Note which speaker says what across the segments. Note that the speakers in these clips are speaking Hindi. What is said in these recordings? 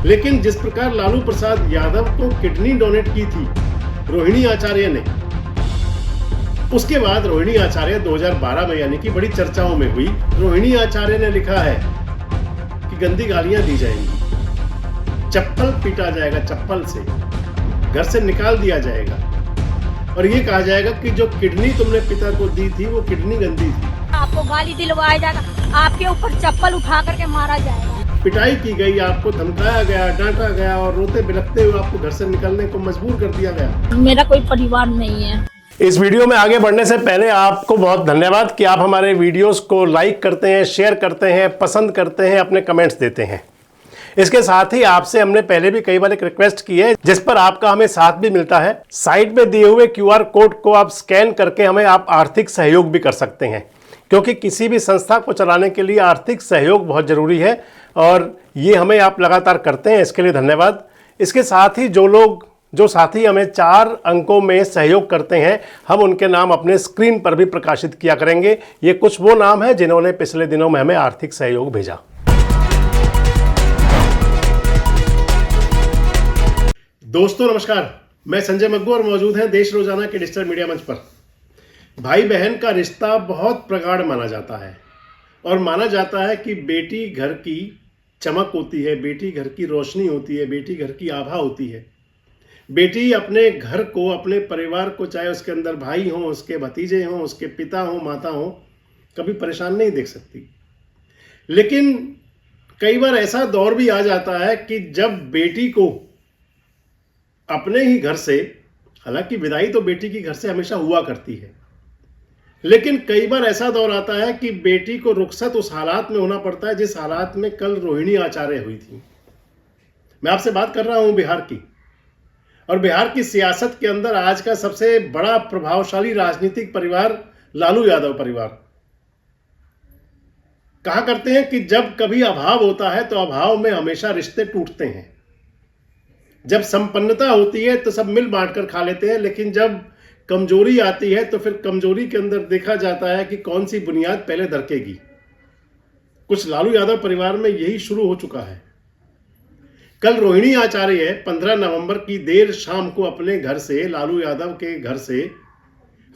Speaker 1: लेकिन जिस प्रकार लालू प्रसाद यादव को किडनी डोनेट की थी रोहिणी आचार्य ने, उसके बाद रोहिणी आचार्य 2012 में यानी कि बड़ी चर्चाओं में हुई। रोहिणी आचार्य ने लिखा है कि गंदी गालियां दी जाएंगी, चप्पल पीटा जाएगा, चप्पल से घर से निकाल दिया जाएगा और ये कहा जाएगा कि जो किडनी तुमने पिता को दी थी वो किडनी गंदी थी।
Speaker 2: आपको गाली दिलवाया जाएगा, आपके ऊपर चप्पल उठा करके मारा जाएगा।
Speaker 1: पिटाई की गई, आपको धमकाया गया, डांटा गया और रोते बिलखते हुए आपको घर से निकलने को मजबूर कर दिया गया।
Speaker 2: मेरा कोई परिवार नहीं है।
Speaker 1: इस वीडियो में आगे बढ़ने से पहले आपको बहुत धन्यवाद कि आप हमारे वीडियोस को लाइक करते हैं, शेयर करते हैं, पसंद करते हैं, अपने कमेंट्स देते हैं। इसके साथ ही आपसे हमने पहले भी कई बार एक रिक्वेस्ट की है जिस पर आपका हमें साथ भी मिलता है। साइड में दिए हुए QR कोड को आप स्कैन करके हमें आप आर्थिक सहयोग भी कर सकते हैं, क्योंकि किसी भी संस्था को चलाने के लिए आर्थिक सहयोग बहुत ज़रूरी है और ये हमें आप लगातार करते हैं, इसके लिए धन्यवाद। इसके साथ ही जो साथी हमें 4 अंकों में सहयोग करते हैं, हम उनके नाम अपने स्क्रीन पर भी प्रकाशित किया करेंगे। ये कुछ वो नाम हैं जिन्होंने पिछले दिनों में हमें आर्थिक सहयोग भेजा। दोस्तों नमस्कार, मैं संजय मग्गू और मौजूद हैं देश रोजाना के डिजिटल मीडिया मंच पर। भाई बहन का रिश्ता बहुत प्रगाढ़ माना जाता है और माना जाता है कि बेटी घर की चमक होती है, बेटी घर की रोशनी होती है, बेटी घर की आभा होती है। बेटी अपने घर को, अपने परिवार को, चाहे उसके अंदर भाई हों, उसके भतीजे हों, उसके पिता हों, माता हों, कभी परेशान नहीं देख सकती। लेकिन कई बार ऐसा दौर भी आ जाता है कि जब बेटी को अपने ही घर से, हालांकि विदाई तो बेटी की घर से हमेशा हुआ करती है, लेकिन कई बार ऐसा दौर आता है कि बेटी को रुखसत उस हालात में होना पड़ता है जिस हालात में कल रोहिणी आचार्य हुई थी। मैं आपसे बात कर रहा हूं बिहार की, और बिहार की सियासत के अंदर आज का सबसे बड़ा प्रभावशाली राजनीतिक परिवार लालू यादव परिवार। कहा करते हैं कि जब कभी अभाव होता है तो अभाव में हमेशा रिश्ते टूटते हैं। जब संपन्नता होती है तो सब मिल बांट कर खा लेते हैं, लेकिन जब कमजोरी आती है तो फिर कमजोरी के अंदर देखा जाता है कि कौन सी बुनियाद पहले दरकेगी। कुछ लालू यादव परिवार में यही शुरू हो चुका है। कल रोहिणी आचार्य 15 नवंबर की देर शाम को अपने घर से, लालू यादव के घर से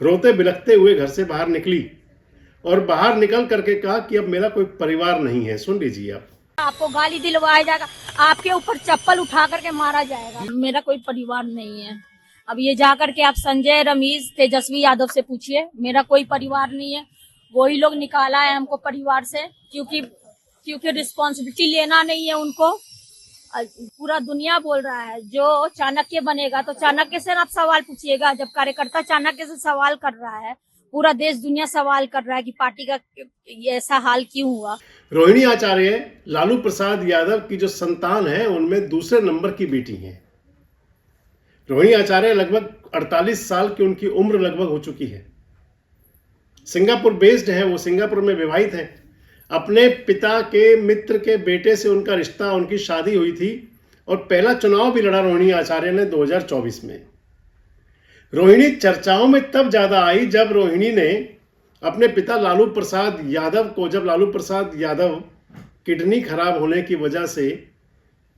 Speaker 1: रोते बिलखते हुए घर से बाहर निकली और बाहर निकल करके कहा कि अब मेरा कोई परिवार नहीं है। सुन लीजिए आप।
Speaker 2: आपको गाली दिलवाया जाएगा, आपके ऊपर चप्पल उठा करके मारा जाएगा। मेरा कोई परिवार नहीं है। अब ये जा करके आप संजय, रमेश, तेजस्वी यादव से पूछिए, मेरा कोई परिवार नहीं है। वही लोग निकाला है हमको परिवार से, क्योंकि रिस्पॉन्सिबिलिटी लेना नहीं है उनको। पूरा दुनिया बोल रहा है जो चाणक्य बनेगा तो चाणक्य से आप सवाल पूछिएगा। जब कार्यकर्ता चाणक्य से सवाल कर रहा है, पूरा देश दुनिया सवाल कर रहा है कि पार्टी का ऐसा हाल क्यों हुआ।
Speaker 1: रोहिणी आचार्य लालू प्रसाद यादव की जो संतान है उनमें दूसरे नंबर की बेटी है। रोहिणी आचार्य लगभग 48 साल की उनकी उम्र लगभग हो चुकी है। सिंगापुर बेस्ड है, वो सिंगापुर में विवाहित है। अपने पिता के मित्र के बेटे से उनका रिश्ता, उनकी शादी हुई थी और पहला चुनाव भी लड़ा रोहिणी आचार्य ने 2024 में। रोहिणी चर्चाओं में तब ज्यादा आई जब रोहिणी ने अपने पिता लालू प्रसाद यादव को, जब लालू प्रसाद यादव किडनी खराब होने की वजह से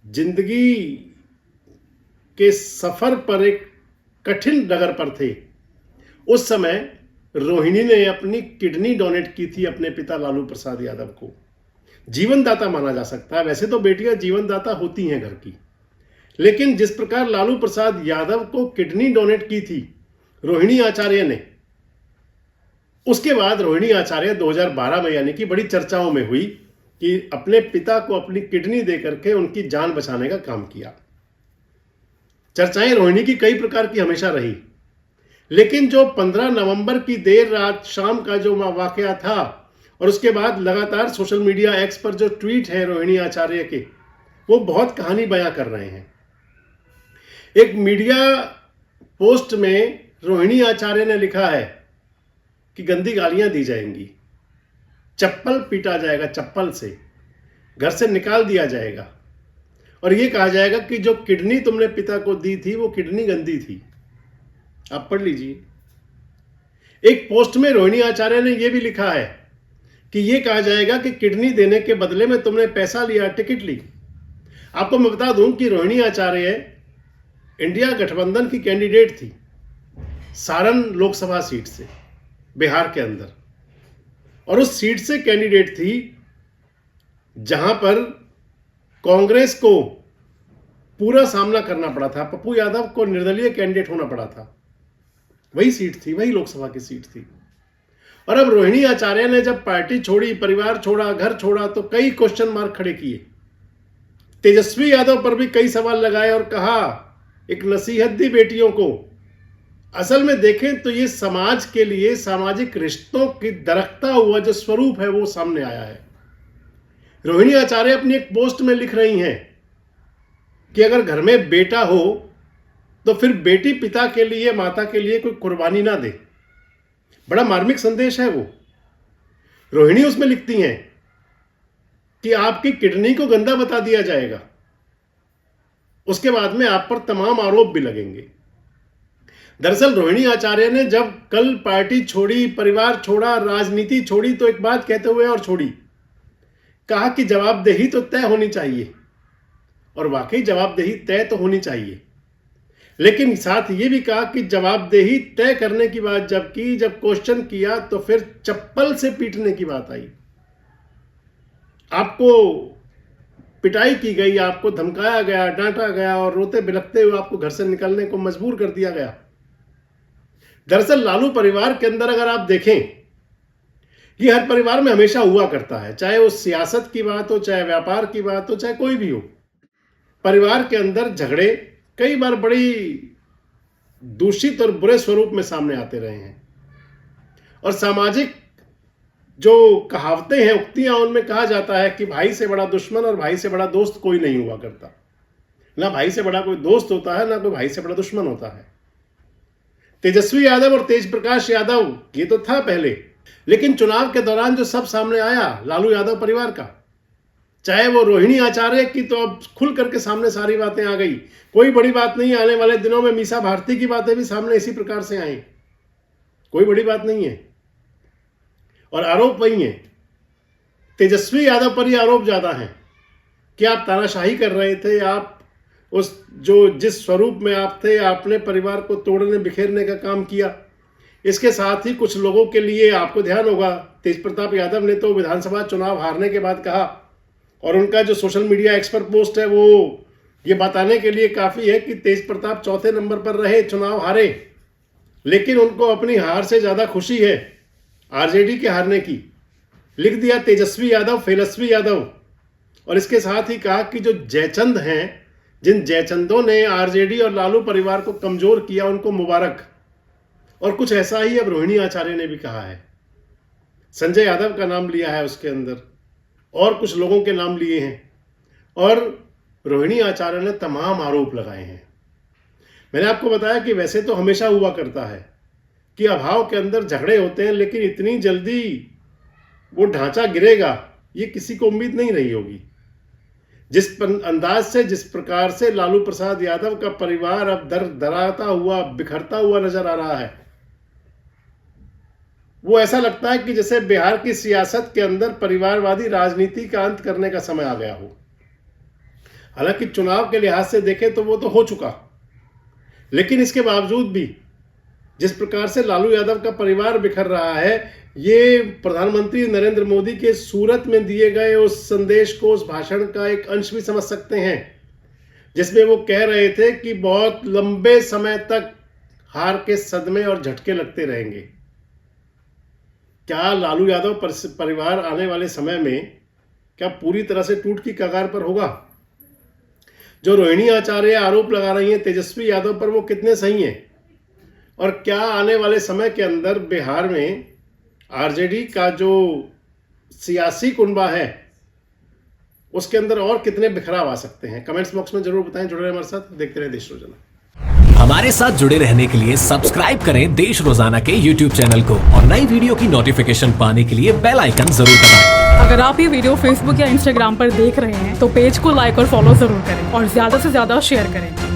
Speaker 1: जिंदगी के सफर पर एक कठिन डगर पर थे, उस समय रोहिणी ने अपनी किडनी डोनेट की थी अपने पिता लालू प्रसाद यादव को। जीवनदाता माना जा सकता है। वैसे तो बेटियां जीवनदाता होती हैं घर की, लेकिन जिस प्रकार लालू प्रसाद यादव को किडनी डोनेट की थी रोहिणी आचार्य ने, उसके बाद रोहिणी आचार्य 2012 में यानी कि बड़ी चर्चाओं में हुई कि अपने पिता को अपनी किडनी दे करके उनकी जान बचाने का काम किया। चर्चाएं रोहिणी की कई प्रकार की हमेशा रही, लेकिन जो 15 नवंबर की देर रात शाम का जो वाकया था और उसके बाद लगातार सोशल मीडिया एक्स पर जो ट्वीट है रोहिणी आचार्य के, वो बहुत कहानी बयां कर रहे हैं। एक मीडिया पोस्ट में रोहिणी आचार्य ने लिखा है कि गंदी गालियां दी जाएंगी, चप्पल पीटा जाएगा, चप्पल से घर से निकाल दिया जाएगा और यह कहा जाएगा कि जो किडनी तुमने पिता को दी थी वो किडनी गंदी थी। आप पढ़ लीजिए। एक पोस्ट में रोहिणी आचार्य ने यह भी लिखा है कि यह कहा जाएगा कि किडनी देने के बदले में तुमने पैसा लिया, टिकट ली। आपको मैं बता दूं कि रोहिणी आचार्य इंडिया गठबंधन की कैंडिडेट थी सारण लोकसभा सीट से बिहार के अंदर, और उस सीट से कैंडिडेट थी जहां पर कांग्रेस को पूरा सामना करना पड़ा था, पप्पू यादव को निर्दलीय कैंडिडेट होना पड़ा था। वही सीट थी, वही लोकसभा की सीट थी। और अब रोहिणी आचार्य ने जब पार्टी छोड़ी, परिवार छोड़ा, घर छोड़ा, तो कई क्वेश्चन मार्क खड़े किए। तेजस्वी यादव पर भी कई सवाल लगाए और कहा, एक नसीहत दी बेटियों को। असल में देखें तो ये समाज के लिए सामाजिक रिश्तों की दरकता हुआ जो स्वरूप है वो सामने आया है। रोहिणी आचार्य अपनी एक पोस्ट में लिख रही हैं कि अगर घर में बेटा हो तो फिर बेटी पिता के लिए, माता के लिए कोई कुर्बानी ना दे। बड़ा मार्मिक संदेश है वो। रोहिणी उसमें लिखती हैं कि आपकी किडनी को गंदा बता दिया जाएगा, उसके बाद में आप पर तमाम आरोप भी लगेंगे। दरअसल रोहिणी आचार्य ने जब कल पार्टी छोड़ी, परिवार छोड़ा, राजनीति छोड़ी, तो एक बात कहते हुए और छोड़ी, कहा कि जवाबदेही तो तय होनी चाहिए। और वाकई जवाबदेही तय तो होनी चाहिए, लेकिन साथ ये भी कहा कि जवाबदेही तय करने की बात जब क्वेश्चन किया तो फिर चप्पल से पीटने की बात आई। आपको पिटाई की गई, आपको धमकाया गया, डांटा गया और रोते बिलखते हुए आपको घर से निकलने को मजबूर कर दिया गया। दरअसल लालू परिवार के अंदर अगर आप देखें, ये हर परिवार में हमेशा हुआ करता है, चाहे वो सियासत की बात हो, चाहे व्यापार की बात हो, चाहे कोई भी हो। परिवार के अंदर झगड़े कई बार बड़ी दूषित और बुरे स्वरूप में सामने आते रहे हैं। और सामाजिक जो कहावतें हैं, उक्तियां, उनमें कहा जाता है कि भाई से बड़ा दुश्मन और भाई से बड़ा दोस्त कोई नहीं हुआ करता। ना भाई से बड़ा कोई दोस्त होता है, ना कोई भाई से बड़ा दुश्मन होता है। तेजस्वी यादव और तेज प्रकाश यादव ये तो था पहले, लेकिन चुनाव के दौरान जो सब सामने आया लालू यादव परिवार का, चाहे वो रोहिणी आचार्य की, तो अब खुल करके सामने सारी बातें आ गई। कोई बड़ी बात नहीं, आने वाले दिनों में मीसा भारती की बातें भी सामने इसी प्रकार से आई। कोई बड़ी बात नहीं है। और आरोप वही है, तेजस्वी यादव पर ही आरोप ज्यादा है कि आप तानाशाही कर रहे थे, आप उस जिस स्वरूप में आप थे, आपने परिवार को तोड़ने बिखेरने का काम किया। इसके साथ ही कुछ लोगों के लिए, आपको ध्यान होगा, तेज प्रताप यादव ने तो विधानसभा चुनाव हारने के बाद कहा, और उनका जो सोशल मीडिया एक्सपर्ट पोस्ट है वो ये बताने के लिए काफ़ी है कि तेज प्रताप चौथे नंबर पर रहे, चुनाव हारे, लेकिन उनको अपनी हार से ज़्यादा खुशी है आरजेडी के हारने की। लिख दिया तेजस्वी यादव फेलस्वी यादव। और इसके साथ ही कहा कि जो जयचंद हैं, जिन जयचंदों ने आरजेडी और लालू परिवार को कमज़ोर किया, उनको मुबारक। और कुछ ऐसा ही अब रोहिणी आचार्य ने भी कहा है। संजय यादव का नाम लिया है उसके अंदर, और कुछ लोगों के नाम लिए हैं, और रोहिणी आचार्य ने तमाम आरोप लगाए हैं। मैंने आपको बताया कि वैसे तो हमेशा हुआ करता है कि अभाव के अंदर झगड़े होते हैं, लेकिन इतनी जल्दी वो ढांचा गिरेगा ये किसी को उम्मीद नहीं रही होगी। जिस अंदाज से, जिस प्रकार से लालू प्रसाद यादव का परिवार अब दराता हुआ, बिखरता हुआ नजर आ रहा है, वो ऐसा लगता है कि जैसे बिहार की सियासत के अंदर परिवारवादी राजनीति का अंत करने का समय आ गया हो। हालांकि चुनाव के लिहाज से देखें तो वो तो हो चुका, लेकिन इसके बावजूद भी जिस प्रकार से लालू यादव का परिवार बिखर रहा है, ये प्रधानमंत्री नरेंद्र मोदी के सूरत में दिए गए उस संदेश को, उस भाषण का एक अंश भी समझ सकते हैं, जिसमें वो कह रहे थे कि बहुत लंबे समय तक हार के सदमे और झटके लगते रहेंगे। क्या लालू यादव परिवार आने वाले समय में क्या पूरी तरह से टूट की कगार पर होगा? जो रोहिणी आचार्य आरोप लगा रही हैं तेजस्वी यादव पर, वो कितने सही हैं? और क्या आने वाले समय के अंदर बिहार में आरजेडी का जो सियासी कुनबा है उसके अंदर और कितने बिखराव आ सकते हैं? कमेंट्स बॉक्स में जरूर बताएं। जुड़े रहे हमारे साथ, देखते रहे देश रोजाना।
Speaker 3: हमारे साथ जुड़े रहने के लिए सब्सक्राइब करें देश रोजाना के YouTube चैनल को, और नई वीडियो की नोटिफिकेशन पाने के लिए बेल आइकन जरूर दबाएं।
Speaker 4: अगर आप ये वीडियो Facebook या Instagram पर देख रहे हैं तो पेज को लाइक और फॉलो जरूर करें और ज्यादा से ज्यादा शेयर करें।